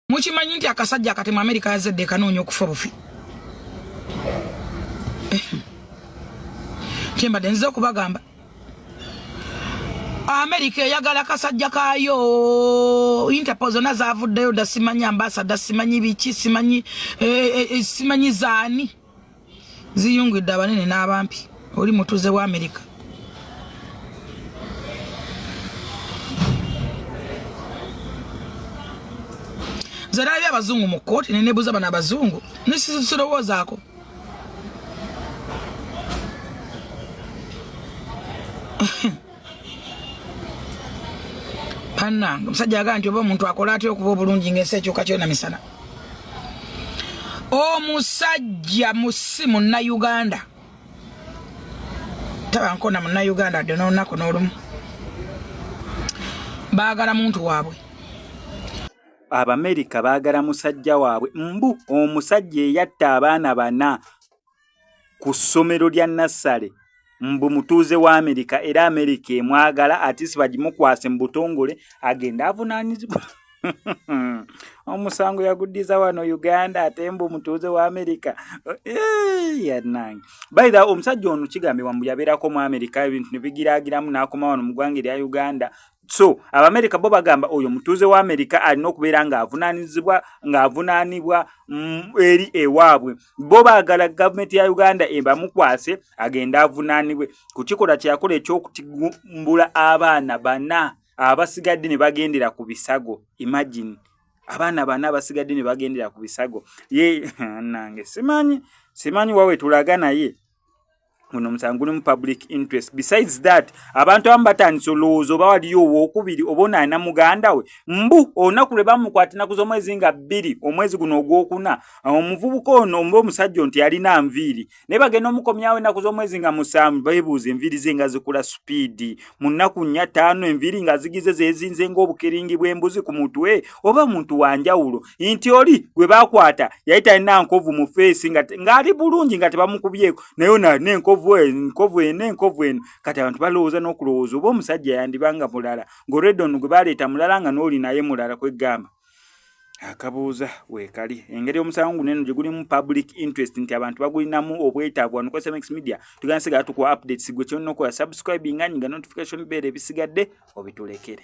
Mukimanyi nti akasajja kati mu America yazedde kanoonya okufa bufi. Kyembadde nziza okubagamba. America eyagala kasajja kaayo Interpol zonna zaavuddeyo dda simanyi ambassador simanyi biki simanyi simanyi zaani ziyungidde abanene n'abampi oli mutuze wa America. Zarabi abazungu mu kooti nenebuza bana abazungu nisirowoozaako. Pananga omusajja agaa nti oba omuntu akola atya okuba obulungi ng'ensi ekyuka kyona misana. Omusajja musi Munnayuganda tabankona Munnayuganda dde n'olunaku n'olumu baagala muntu waabwe. Abamerika baagala musajja waabwe mbu omusajja eyatta abaana bana ku ssomero lya Nassale mbu mutuuze wa Amerika era Amerika emwagala ati sibagimukwase mu butongole agenda avunaanyizibwa. Omusango yaguddiza wano Uganda ate mbu mutuuze wa Amerika. Yannange. By the way, omusajja ono kigambibwa mbu yabeerako mu Amerika ebintu ne bigiraagiramu n'akoma wano mu ggwanga erya Uganda. So, Abamerika bo bagamba oyo mutuuze wa Amerika alina okubeera ng'avunaanibwa eri ewaabwe. Bo baagala gavumenti ya Uganda ebamukwase agenda avunaanibwe ku kikola kyakola eky'okutigumbula abaana bana abasigadde ne bagendera ku bisago. Imagine abaana bana abasigadde ne bagendera ku bisago. Ye nange simanyi wawe tulaga naye muno musango mu public interest. Besides that, abantu abatanise olowooza oba waliyo owookubiri obona na muganda we mbu olunaku lwe bamukwatina ku z'omwezi nga 2 omwezi guno ogwokuna omuvubuka ono mbu omusajja nti yalina nviiri naye bagenda omukomyawo ennaku z'omwezi nga 7 beebuuza enviiri ze nga zikula supiidi mu nnaku 4-5 enviiri nga zigize zeezinze ng'obukeringi bw'embuzi ku mutwe oba muntu wanjawulo nti oli gwe baakwata yali talina nkovu mu feesi ng'ali bulungi nga tebamukubyeko naye n'enkovu eno kati abantu balowooza n'okulowooza oba omusajja yandibanga mulala ng'olweddonu gwe baleeta mulala nga n'oli naye mulala kwegamba. Akabuuza weekali engeri omusango guno eno gye gulimu public interest nti abantu bagulinamu obwetaavu wano ku SMX Media tugenda sigala tukuwa updates gwe kyonna okola subscribing nga notification bell ebisigadde obitulekere.